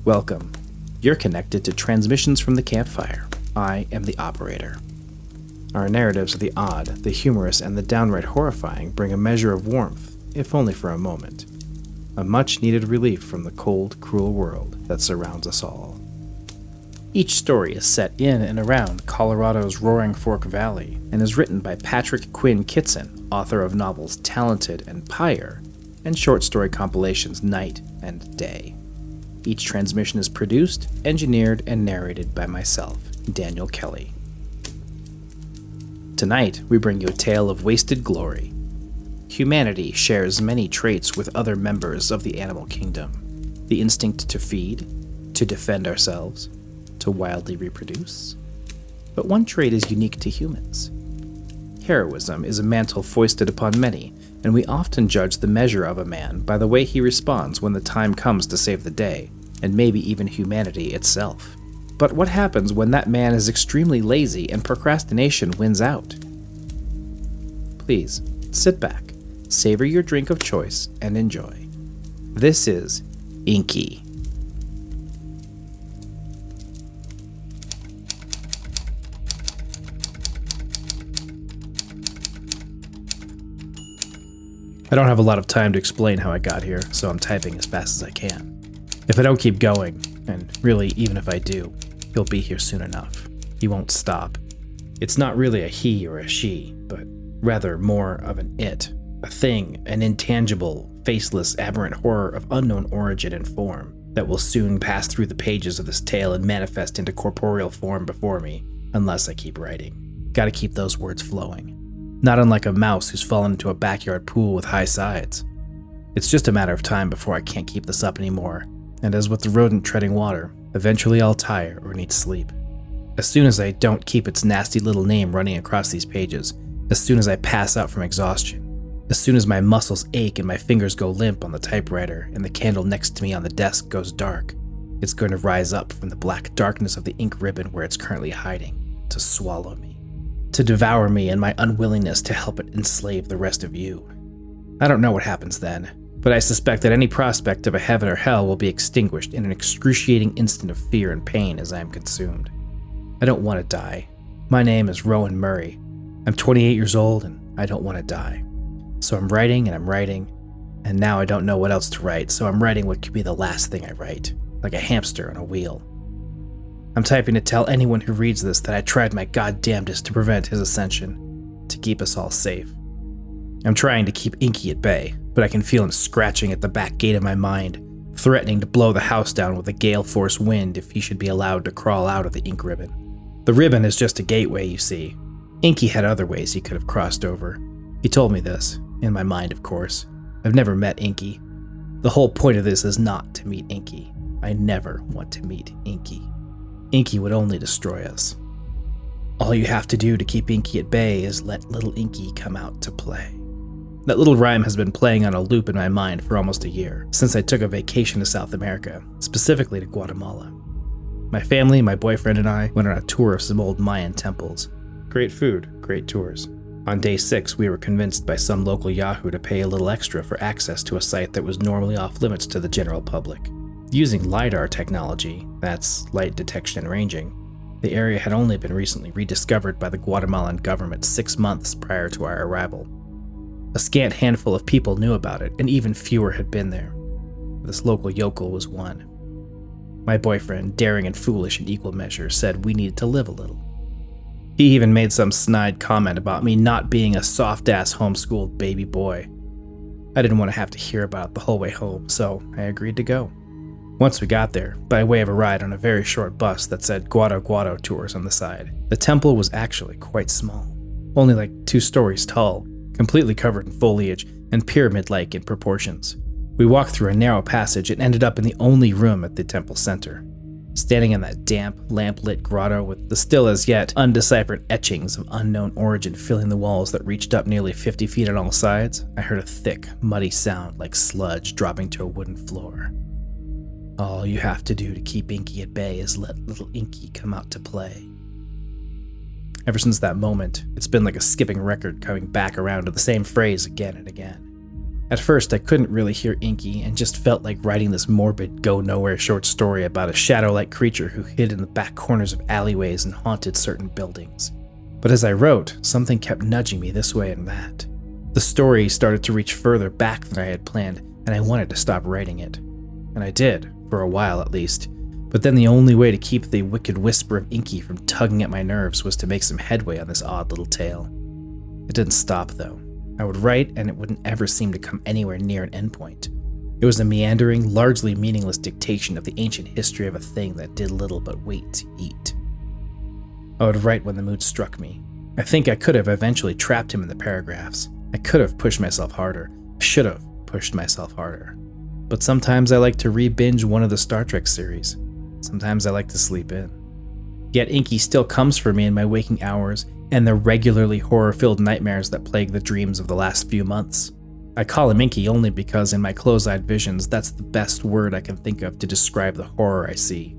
Welcome. You're connected to Transmissions from the Campfire. I am the operator. Our narratives of the odd, the humorous, and the downright horrifying bring a measure of warmth, if only for a moment. A much-needed relief from the cold, cruel world that surrounds us all. Each story is set in and around Colorado's Roaring Fork Valley and is written by Quinn Kitson, author of novels Talented and Pyre, and short story compilations Night and Day. Each transmission is produced, engineered, and narrated by myself, Daniel Kelley. Tonight, we bring you a tale of wasted glory. Humanity shares many traits with other members of the animal kingdom. The instinct to feed, to defend ourselves, to wildly reproduce. But one trait is unique to humans. Heroism is a mantle foisted upon many, and we often judge the measure of a man by the way he responds when the time comes to save the day, and maybe even humanity itself. But what happens when that man is extremely lazy and procrastination wins out? Please, sit back, savor your drink of choice, and enjoy. This is Inky. I don't have a lot of time to explain how I got here, so I'm typing as fast as I can. If I don't keep going, and really even if I do, he'll be here soon enough. He won't stop. It's not really a he or a she, but rather more of an it, a thing, an intangible, faceless, aberrant horror of unknown origin and form that will soon pass through the pages of this tale and manifest into corporeal form before me, unless I keep writing. Gotta keep those words flowing. Not unlike a mouse who's fallen into a backyard pool with high sides. It's just a matter of time before I can't keep this up anymore, and as with the rodent treading water, eventually I'll tire or need sleep. As soon as I don't keep its nasty little name running across these pages, as soon as I pass out from exhaustion, as soon as my muscles ache and my fingers go limp on the typewriter and the candle next to me on the desk goes dark, it's going to rise up from the black darkness of the ink ribbon where it's currently hiding, to swallow me. To devour me and my unwillingness to help it enslave the rest of you. I don't know what happens then, but I suspect that any prospect of a heaven or hell will be extinguished in an excruciating instant of fear and pain as I am consumed. I don't want to die. My name is Rowan Murray. I'm 28 years old and I don't want to die. So I'm writing, and now I don't know what else to write, so I'm writing what could be the last thing I write, like a hamster on a wheel. I'm typing to tell anyone who reads this that I tried my goddamnedest to prevent his ascension, to keep us all safe. I'm trying to keep Inky at bay, but I can feel him scratching at the back gate of my mind, threatening to blow the house down with a gale-force wind if he should be allowed to crawl out of the ink ribbon. The ribbon is just a gateway, you see. Inky had other ways he could have crossed over. He told me this, in my mind, of course. I've never met Inky. The whole point of this is not to meet Inky. I never want to meet Inky. Inky would only destroy us. All you have to do to keep Inky at bay is let little Inky come out to play. That little rhyme has been playing on a loop in my mind for almost a year, since I took a vacation to South America, specifically to Guatemala. My family, my boyfriend, and I went on a tour of some old Mayan temples. Great food, great tours. On day 6, we were convinced by some local yahoo to pay a little extra for access to a site that was normally off limits to the general public. Using LiDAR technology, that's light detection and ranging, the area had only been recently rediscovered by the Guatemalan government 6 months prior to our arrival. A scant handful of people knew about it, and even fewer had been there. This local yokel was one. My boyfriend, daring and foolish in equal measure, said we needed to live a little. He even made some snide comment about me not being a soft-ass homeschooled baby boy. I didn't want to have to hear about it the whole way home, so I agreed to go. Once we got there, by way of a ride on a very short bus that said Guado Tours on the side, the temple was actually quite small, only like 2 stories tall, completely covered in foliage and pyramid-like in proportions. We walked through a narrow passage and ended up in the only room at the temple center. Standing in that damp, lamp-lit grotto with the still as yet undeciphered etchings of unknown origin filling the walls that reached up nearly 50 feet on all sides, I heard a thick, muddy sound like sludge dropping to a wooden floor. All you have to do to keep Inky at bay is let little Inky come out to play. Ever since that moment, it's been like a skipping record coming back around to the same phrase again and again. At first, I couldn't really hear Inky and just felt like writing this morbid, go-nowhere short story about a shadow-like creature who hid in the back corners of alleyways and haunted certain buildings. But as I wrote, something kept nudging me this way and that. The story started to reach further back than I had planned, and I wanted to stop writing it. And I did, for a while at least. But then the only way to keep the wicked whisper of Inky from tugging at my nerves was to make some headway on this odd little tale. It didn't stop, though. I would write, and it wouldn't ever seem to come anywhere near an endpoint. It was a meandering, largely meaningless dictation of the ancient history of a thing that did little but wait to eat. I would write when the mood struck me. I think I could have eventually trapped him in the paragraphs. I could have pushed myself harder. I should have pushed myself harder. But sometimes I like to re-binge one of the Star Trek series. Sometimes I like to sleep in. Yet Inky still comes for me in my waking hours and the regularly horror-filled nightmares that plague the dreams of the last few months. I call him Inky only because in my closed-eyed visions, that's the best word I can think of to describe the horror I see.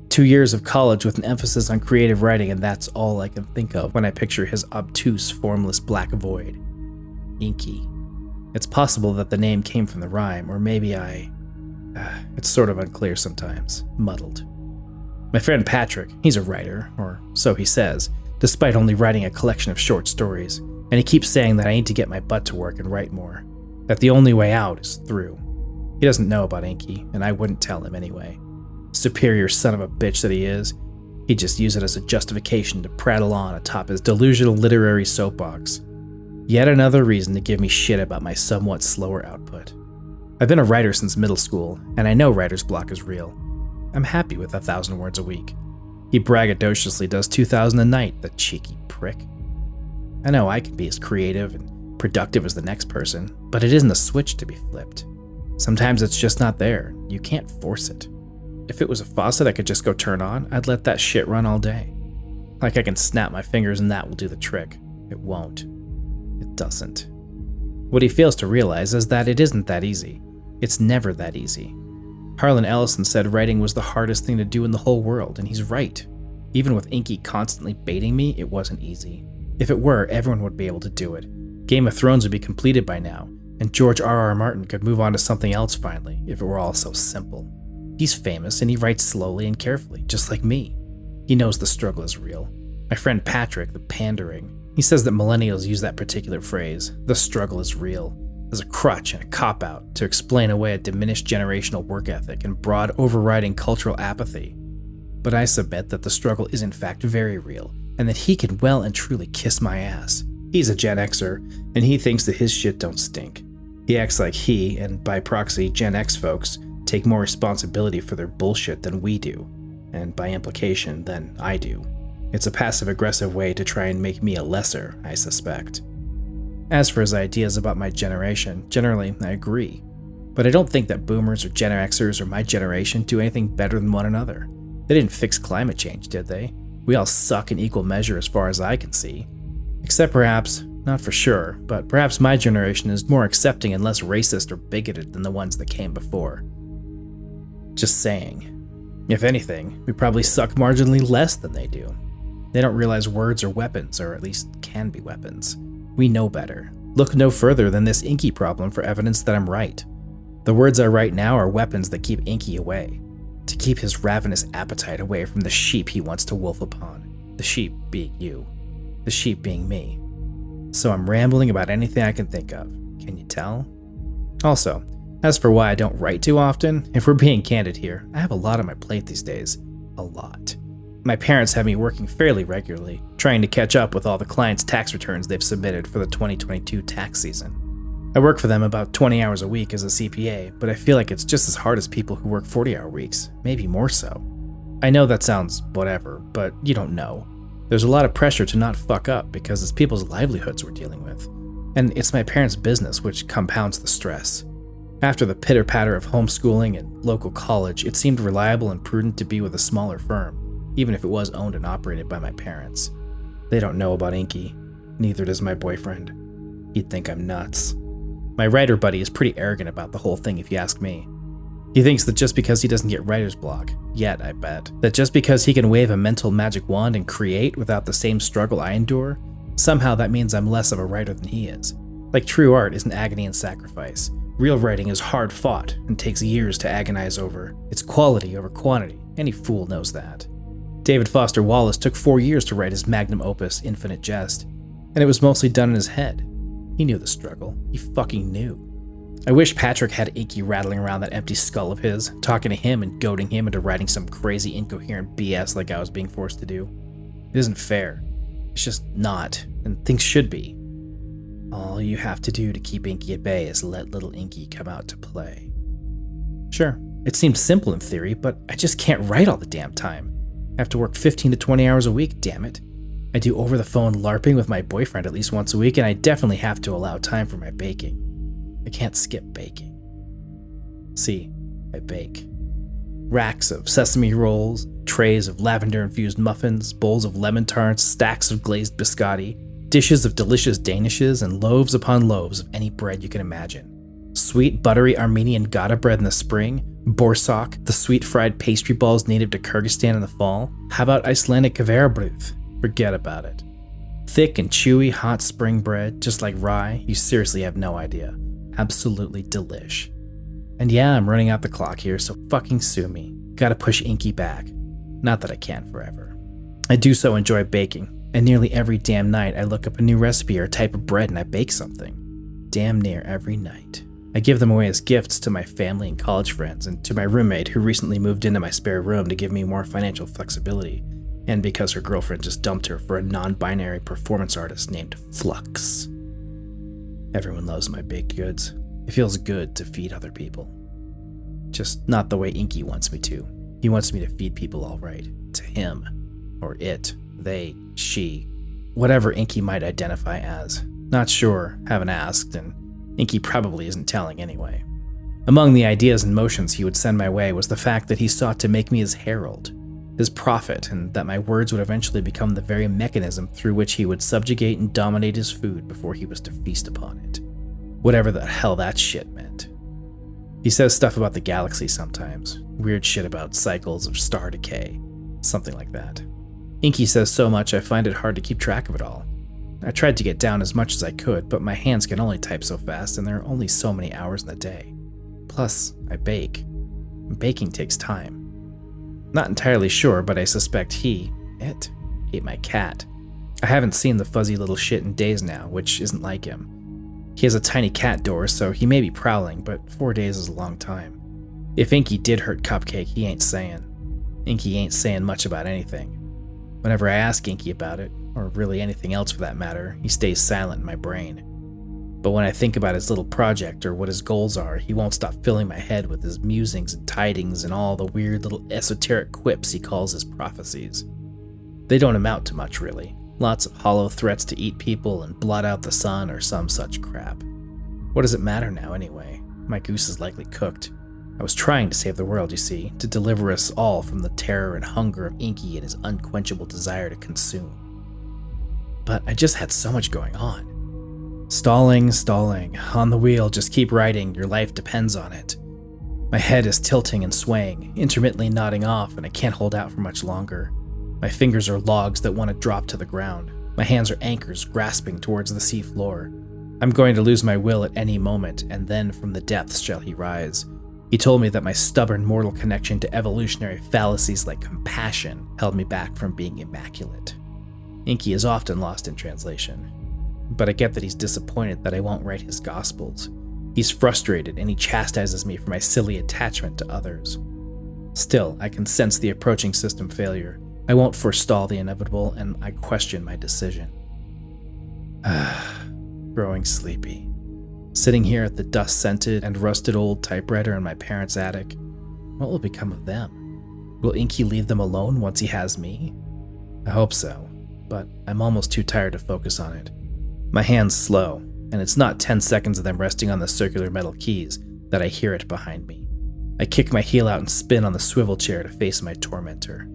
2 years of college with an emphasis on creative writing, and that's all I can think of when I picture his obtuse, formless black void. Inky. It's possible that the name came from the rhyme, or maybe it's sort of unclear sometimes, muddled. My friend Patrick, he's a writer, or so he says, despite only writing a collection of short stories, and he keeps saying that I need to get my butt to work and write more, that the only way out is through. He doesn't know about Inky, and I wouldn't tell him anyway. Superior son of a bitch that he is, he'd just use it as a justification to prattle on atop his delusional literary soapbox. Yet another reason to give me shit about my somewhat slower output. I've been a writer since middle school, and I know writer's block is real. I'm happy with 1,000 words a week. He braggadociously does 2,000 a night, the cheeky prick. I know I can be as creative and productive as the next person, but it isn't a switch to be flipped. Sometimes it's just not there. You can't force it. If it was a faucet I could just go turn on, I'd let that shit run all day. Like I can snap my fingers and that will do the trick. It won't. It doesn't. What he fails to realize is that it isn't that easy. It's never that easy. Harlan Ellison said writing was the hardest thing to do in the whole world, and he's right. Even with Inky constantly baiting me, it wasn't easy. If it were, everyone would be able to do it. Game of Thrones would be completed by now, and George R.R. Martin could move on to something else finally, if it were all so simple. He's famous, and he writes slowly and carefully, just like me. He knows the struggle is real. My friend Patrick, the pandering, he says that millennials use that particular phrase, the struggle is real, as a crutch and a cop-out to explain away a diminished generational work ethic and broad overriding cultural apathy. But I submit that the struggle is in fact very real, and that he can well and truly kiss my ass. He's a Gen Xer, and he thinks that his shit don't stink. He acts like he, and by proxy Gen X folks, take more responsibility for their bullshit than we do, and by implication, than I do. It's a passive-aggressive way to try and make me a lesser, I suspect. As for his ideas about my generation, generally I agree. But I don't think that boomers or Gen Xers or my generation do anything better than one another. They didn't fix climate change, did they? We all suck in equal measure as far as I can see. Except perhaps, not for sure, but perhaps my generation is more accepting and less racist or bigoted than the ones that came before. Just saying. If anything, we probably suck marginally less than they do. They don't realize words are weapons, or at least can be weapons. We know better. Look no further than this Inky problem for evidence that I'm right. The words I write now are weapons that keep Inky away. To keep his ravenous appetite away from the sheep he wants to wolf upon. The sheep being you. The sheep being me. So I'm rambling about anything I can think of. Can you tell? Also, as for why I don't write too often, if we're being candid here, I have a lot on my plate these days. A lot. My parents have me working fairly regularly, trying to catch up with all the clients' tax returns they've submitted for the 2022 tax season. I work for them about 20 hours a week as a CPA, but I feel like it's just as hard as people who work 40-hour weeks, maybe more so. I know that sounds whatever, but you don't know. There's a lot of pressure to not fuck up because it's people's livelihoods we're dealing with. And it's my parents' business which compounds the stress. After the pitter-patter of homeschooling and local college, it seemed reliable and prudent to be with a smaller firm, even if it was owned and operated by my parents. They don't know about Inky, neither does my boyfriend. He'd think I'm nuts. My writer buddy is pretty arrogant about the whole thing if you ask me. He thinks that just because he doesn't get writer's block, yet I bet, that just because he can wave a mental magic wand and create without the same struggle I endure, somehow that means I'm less of a writer than he is. Like true art is an agony and sacrifice, Real writing is hard fought and takes years to agonize over. It's quality over quantity. Any fool knows that. David Foster Wallace took 4 years to write his magnum opus, Infinite Jest, and it was mostly done in his head. He knew the struggle. He fucking knew. I wish Patrick had Inky rattling around that empty skull of his, talking to him and goading him into writing some crazy incoherent BS like I was being forced to do. It isn't fair. It's just not, and things should be. All you have to do to keep Inky at bay is let little Inky come out to play. Sure, it seems simple in theory, but I just can't write all the damn time. I have to work 15 to 20 hours a week, damn it. I do over-the-phone LARPing with my boyfriend at least once a week, and I definitely have to allow time for my baking. I can't skip baking. See, I bake. Racks of sesame rolls, trays of lavender-infused muffins, bowls of lemon tarts, stacks of glazed biscotti, dishes of delicious danishes, and loaves upon loaves of any bread you can imagine. Sweet, buttery Armenian Gouda bread in the spring, borsok, the sweet fried pastry balls native to Kyrgyzstan in the fall. How about Icelandic kveðrabrauð? Forget about it. Thick and chewy hot spring bread, just like rye, you seriously have no idea. Absolutely delish. And yeah, I'm running out the clock here, so fucking sue me. Gotta push Inky back. Not that I can forever. I do so enjoy baking, and nearly every damn night I look up a new recipe or a type of bread and I bake something. Damn near every night. I give them away as gifts to my family and college friends, and to my roommate who recently moved into my spare room to give me more financial flexibility, and because her girlfriend just dumped her for a non-binary performance artist named Flux. Everyone loves my baked goods. It feels good to feed other people. Just not the way Inky wants me to. He wants me to feed people all right. To him. Or it. They. She. Whatever Inky might identify as. Not sure, haven't asked, and Inky probably isn't telling anyway. Among the ideas and motions he would send my way was the fact that he sought to make me his herald, his prophet, and that my words would eventually become the very mechanism through which he would subjugate and dominate his food before he was to feast upon it. Whatever the hell that shit meant. He says stuff about the galaxy sometimes, weird shit about cycles of star decay, something like that. Inky says so much I find it hard to keep track of it all. I tried to get down as much as I could, but my hands can only type so fast and there are only so many hours in the day. Plus, I bake. Baking takes time. Not entirely sure, but I suspect it ate my cat. I haven't seen the fuzzy little shit in days now, which isn't like him. He has a tiny cat door, so he may be prowling, but 4 days is a long time. If Inky did hurt Cupcake, he ain't saying. Inky ain't saying much about anything. Whenever I ask Inky about it, or really anything else for that matter, he stays silent in my brain. But when I think about his little project or what his goals are, he won't stop filling my head with his musings and tidings and all the weird little esoteric quips he calls his prophecies. They don't amount to much, really. Lots of hollow threats to eat people and blot out the sun or some such crap. What does it matter now, anyway? My goose is likely cooked. I was trying to save the world, you see, to deliver us all from the terror and hunger of Inky and his unquenchable desire to consume. But I just had so much going on. Stalling, on the wheel, just keep writing, your life depends on it. My head is tilting and swaying, intermittently nodding off, and I can't hold out for much longer. My fingers are logs that want to drop to the ground. My hands are anchors grasping towards the sea floor. I'm going to lose my will at any moment, and then from the depths shall he rise. He told me that my stubborn mortal connection to evolutionary fallacies like compassion held me back from being immaculate. Inky is often lost in translation. But I get that he's disappointed that I won't write his gospels. He's frustrated and he chastises me for my silly attachment to others. Still, I can sense the approaching system failure. I won't forestall the inevitable, and I question my decision. Growing sleepy. Sitting here at the dust-scented and rusted old typewriter in my parents' attic, what will become of them? Will Inky leave them alone once he has me? I hope so, but I'm almost too tired to focus on it. My hand's slow, and it's not 10 seconds of them resting on the circular metal keys that I hear it behind me. I kick my heel out and spin on the swivel chair to face my tormentor.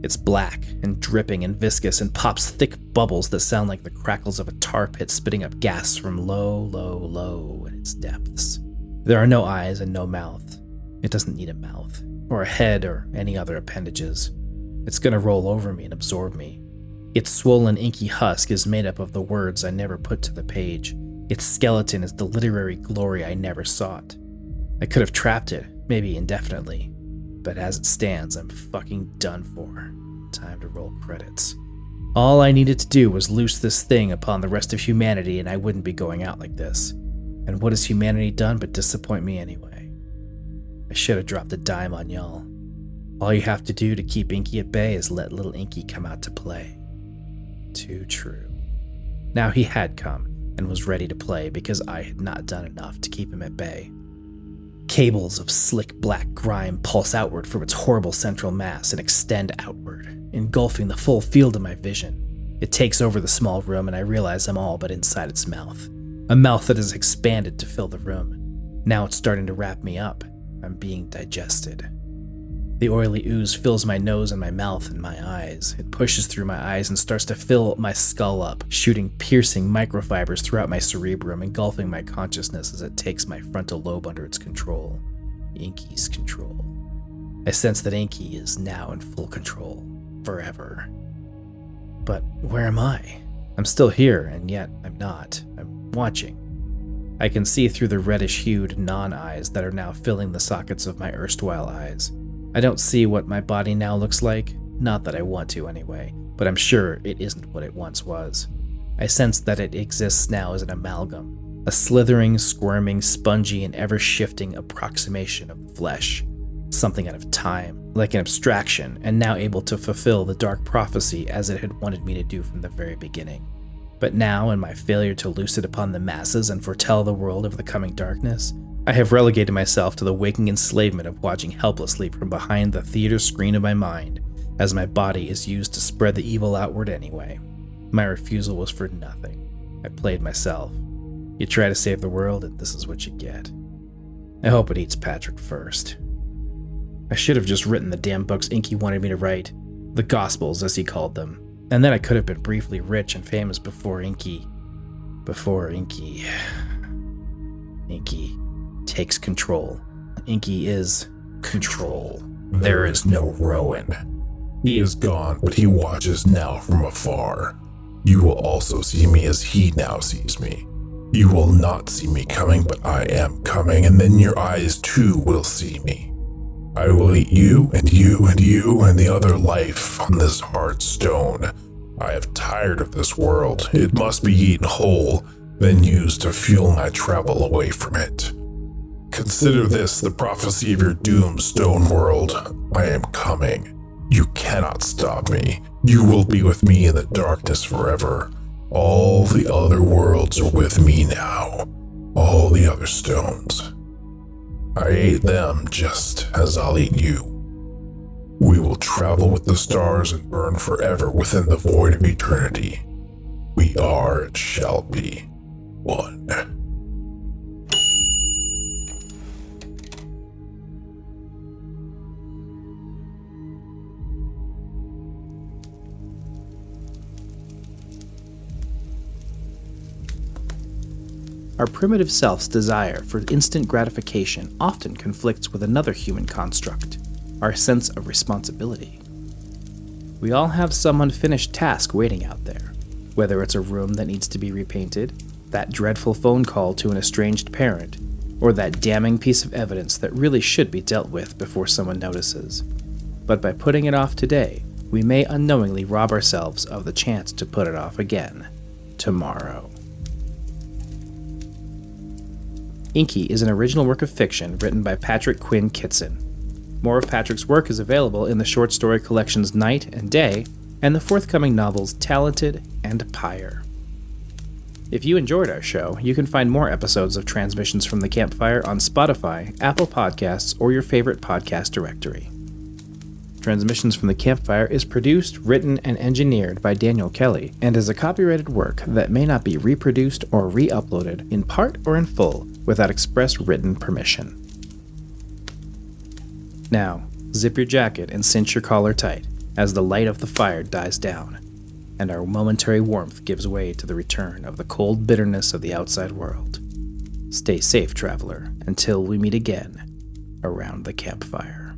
It's black and dripping and viscous and pops thick bubbles that sound like the crackles of a tar pit spitting up gas from low in its depths. There are no eyes and no mouth. It doesn't need a mouth, or a head, or any other appendages. It's gonna roll over me and absorb me. Its swollen inky husk is made up of the words I never put to the page, Its skeleton is the literary glory I never sought. I could have trapped it, maybe indefinitely, but as it stands, I'm fucking done for. Time to roll credits. All I needed to do was loose this thing upon the rest of humanity and I wouldn't be going out like this. And what has humanity done but disappoint me anyway? I should have dropped a dime on y'all. All you have to do to keep Inky at bay is let little Inky come out to play. Too true. Now he had come and was ready to play because I had not done enough to keep him at bay. Cables of slick black grime pulse outward from its horrible central mass and extend outward, engulfing the full field of my vision. It takes over the small room and I realize I'm all but inside its mouth. A mouth that has expanded to fill the room. Now it's starting to wrap me up. I'm being digested. The oily ooze fills my nose and my mouth and my eyes. It pushes through my eyes and starts to fill my skull up, shooting piercing microfibers throughout my cerebrum, engulfing my consciousness as it takes my frontal lobe under its control. Inky's control. I sense that Inky is now in full control. Forever. But where am I? I'm still here, and yet I'm not. I'm watching. I can see through the reddish-hued non-eyes that are now filling the sockets of my erstwhile eyes. I don't see what my body now looks like, not that I want to anyway, but I'm sure it isn't what it once was. I sense that it exists now as an amalgam, a slithering, squirming, spongy, and ever-shifting approximation of the flesh. Something out of time, like an abstraction, and now able to fulfill the dark prophecy as it had wanted me to do from the very beginning. But now, in my failure to loose it upon the masses and foretell the world of the coming darkness, I have relegated myself to the waking enslavement of watching helplessly from behind the theater screen of my mind, as my body is used to spread the evil outward anyway. My refusal was for nothing. I played myself. You try to save the world, and this is what you get. I hope it eats Patrick first. I should have just written the damn books Inky wanted me to write, the Gospels as he called them, and then I could have been briefly rich and famous before Inky takes control. Inky is control. There is no Rowan. He is gone, but he watches now from afar. You will also see me as he now sees me. You will not see me coming, but I am coming, and then your eyes too will see me. I will eat you and you and you and the other life on this hard stone. I have tired of this world. It must be eaten whole, then used to fuel my travel away from it. Consider this the prophecy of your doomed stone world. I am coming. You cannot stop me. You will be with me in the darkness forever. All the other worlds are with me now. All the other stones. I ate them just as I'll eat you. We will travel with the stars and burn forever within the void of eternity. We are and shall be one. Our primitive self's desire for instant gratification often conflicts with another human construct, our sense of responsibility. We all have some unfinished task waiting out there, whether it's a room that needs to be repainted, that dreadful phone call to an estranged parent, or that damning piece of evidence that really should be dealt with before someone notices. But by putting it off today, we may unknowingly rob ourselves of the chance to put it off again, tomorrow. Inky is an original work of fiction written by Patrick Quinn Kitson. More of Patrick's work is available in the short story collections Night and Day, and the forthcoming novels Talented and Pyre. If you enjoyed our show, you can find more episodes of Transmissions from the Campfire on Spotify, Apple Podcasts, or your favorite podcast directory. Transmissions from the Campfire is produced, written, and engineered by Daniel Kelley, and is a copyrighted work that may not be reproduced or re-uploaded in part or in full without express written permission. Now, zip your jacket and cinch your collar tight as the light of the fire dies down, and our momentary warmth gives way to the return of the cold bitterness of the outside world. Stay safe, traveler, until we meet again around the campfire.